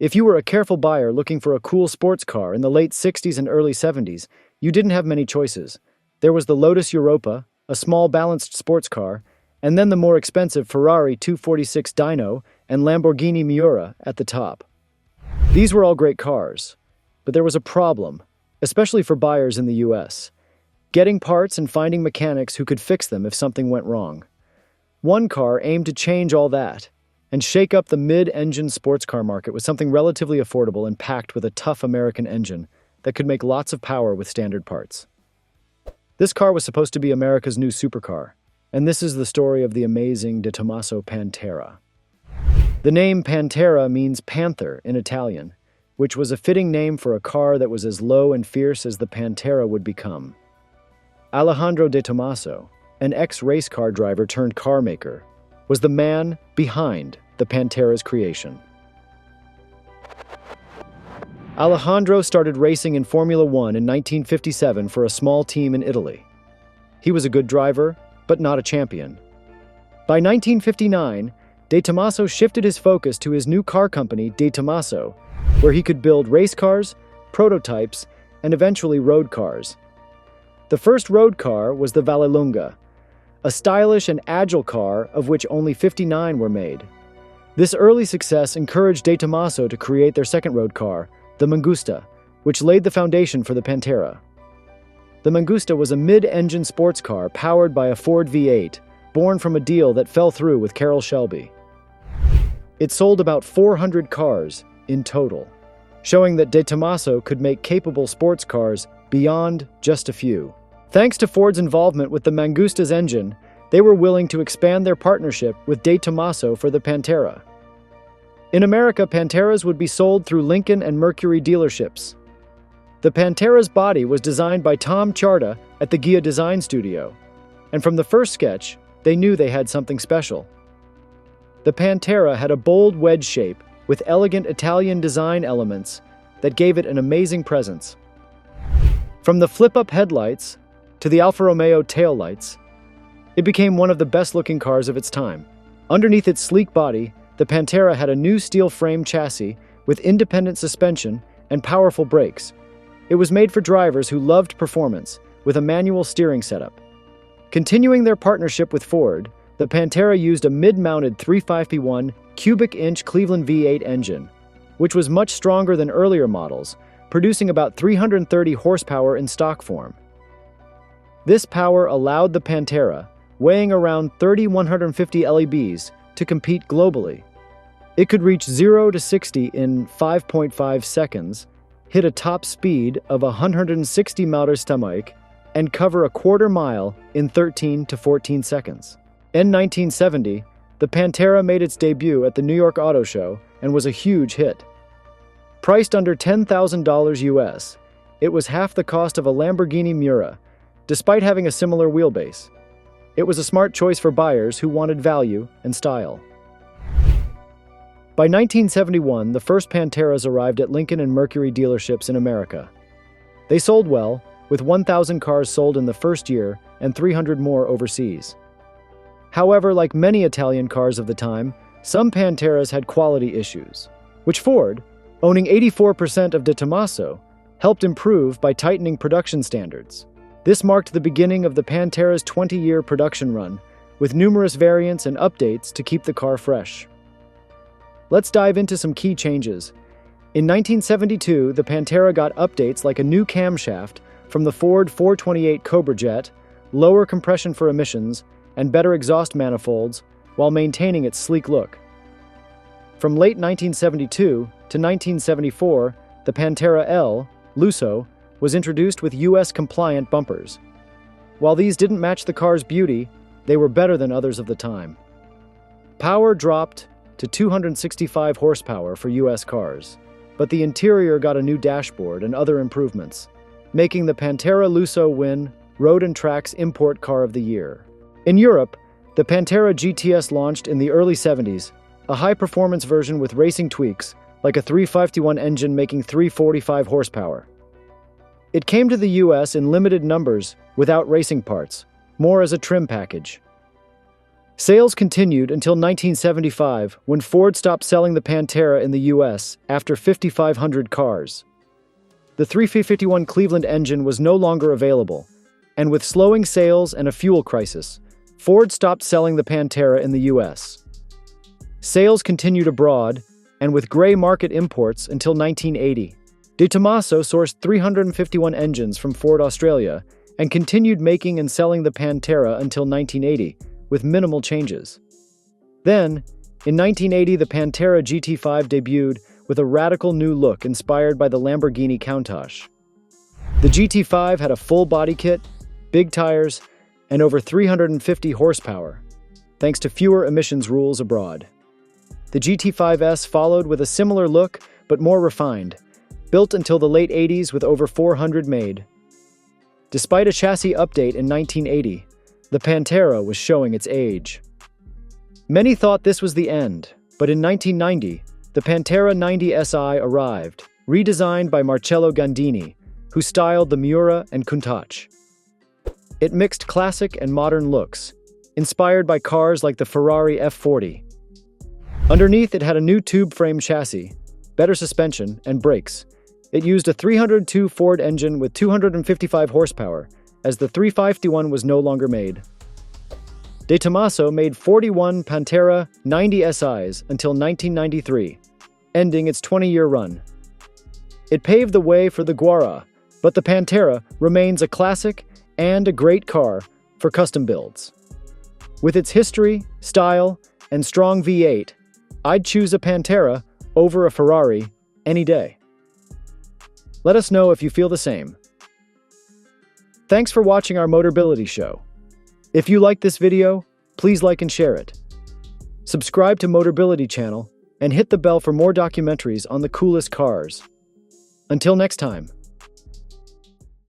If you were a careful buyer looking for a cool sports car in the late 60s and early 70s, you didn't have many choices. There was the Lotus Europa, a small balanced sports car, and then the more expensive Ferrari 246 Dyno and Lamborghini Miura at the top. These were all great cars, but there was a problem, especially for buyers in the US. Getting parts and finding mechanics who could fix them if something went wrong. One car aimed to change all that and shake up the mid-engine sports car market with something relatively affordable and packed with a tough American engine that could make lots of power with standard parts. This car was supposed to be America's new supercar, and this is the story of the amazing De Tomaso Pantera. The name Pantera means panther in Italian, which was a fitting name for a car that was as low and fierce as the Pantera would become. Alejandro De Tomaso, an ex-race car driver turned car maker, was the man behind the Pantera's creation. Alejandro started racing in Formula One in 1957 for a small team in Italy. He was a good driver, but not a champion. By 1959, De Tomaso shifted his focus to his new car company, De Tomaso, where he could build race cars, prototypes, and eventually road cars. The first road car was the Vallelunga, a stylish and agile car of which only 59 were made. This early success encouraged De Tomaso to create their second road car, the Mangusta, which laid the foundation for the Pantera. The Mangusta was a mid-engine sports car powered by a Ford V8, born from a deal that fell through with Carroll Shelby. It sold about 400 cars in total, showing that De Tomaso could make capable sports cars beyond just a few. Thanks to Ford's involvement with the Mangusta's engine, they were willing to expand their partnership with De Tomaso for the Pantera. In America, Panteras would be sold through Lincoln and Mercury dealerships. The Pantera's body was designed by Tom Charta at the Ghia Design Studio, and from the first sketch, they knew they had something special. The Pantera had a bold wedge shape with elegant Italian design elements that gave it an amazing presence. From the flip-up headlights to the Alfa Romeo taillights, it became one of the best-looking cars of its time. Underneath its sleek body, the Pantera had a new steel frame chassis with independent suspension and powerful brakes. It was made for drivers who loved performance, with a manual steering setup. Continuing their partnership with Ford, the Pantera used a mid-mounted 351 cubic-inch Cleveland V8 engine, which was much stronger than earlier models, producing about 330 horsepower in stock form. This power allowed the Pantera, weighing around 3,150 lbs, to compete globally. It could reach 0 to 60 in 5.5 seconds, hit a top speed of 160 mph, and cover a quarter mile in 13 to 14 seconds. In 1970, the Pantera made its debut at the New York Auto Show and was a huge hit. Priced under $10,000 US, it was half the cost of a Lamborghini Miura, despite having a similar wheelbase. It was a smart choice for buyers who wanted value and style. By 1971, the first Panteras arrived at Lincoln and Mercury dealerships in America. They sold well, with 1,000 cars sold in the first year and 300 more overseas. However, like many Italian cars of the time, some Panteras had quality issues, which Ford, owning 84% of De Tomaso, helped improve by tightening production standards. This marked the beginning of the Pantera's 20-year production run, with numerous variants and updates to keep the car fresh. Let's dive into some key changes. In 1972, the Pantera got updates like a new camshaft from the Ford 428 Cobra Jet, lower compression for emissions, and better exhaust manifolds, while maintaining its sleek look. From late 1972 to 1974, the Pantera L, Lusso, was introduced with US-compliant bumpers. While these didn't match the car's beauty, they were better than others of the time. Power dropped to 265 horsepower for US cars, but the interior got a new dashboard and other improvements, making the Pantera Lusso win Road and Track's Import Car of the Year. In Europe, the Pantera GTS launched in the early 70s, a high-performance version with racing tweaks, like a 351 engine making 345 horsepower. It came to the US in limited numbers, without racing parts, more as a trim package. Sales continued until 1975, when Ford stopped selling the Pantera in the U.S. after 5,500 cars. The 351 Cleveland engine was no longer available, and with slowing sales and a fuel crisis, Ford stopped selling the Pantera in the U.S. Sales continued abroad, and with gray market imports until 1980. De Tomaso sourced 351 engines from Ford Australia and continued making and selling the Pantera until 1980, with minimal changes. Then, in 1980, the Pantera GT5 debuted with a radical new look inspired by the Lamborghini Countach. The GT5 had a full body kit, big tires, and over 350 horsepower, thanks to fewer emissions rules abroad. The GT5S followed with a similar look, but more refined, built until the late 80s with over 400 made. Despite a chassis update in 1980, the Pantera was showing its age. Many thought this was the end, but in 1990, the Pantera 90 SI arrived, redesigned by Marcello Gandini, who styled the Miura and Countach. It mixed classic and modern looks, inspired by cars like the Ferrari F40. Underneath, it had a new tube-frame chassis, better suspension, and brakes. It used a 302 Ford engine with 255 horsepower, as the 351 was no longer made. De Tomaso made 41 Pantera 90 SIs until 1993, ending its 20-year run. It paved the way for the Guara, but the Pantera remains a classic and a great car for custom builds. With its history, style, and strong V8, I'd choose a Pantera over a Ferrari any day. Let us know if you feel the same. Thanks for watching our Motorability show. If you like this video, please like and share it. Subscribe to Motorability channel and hit the bell for more documentaries on the coolest cars. Until next time.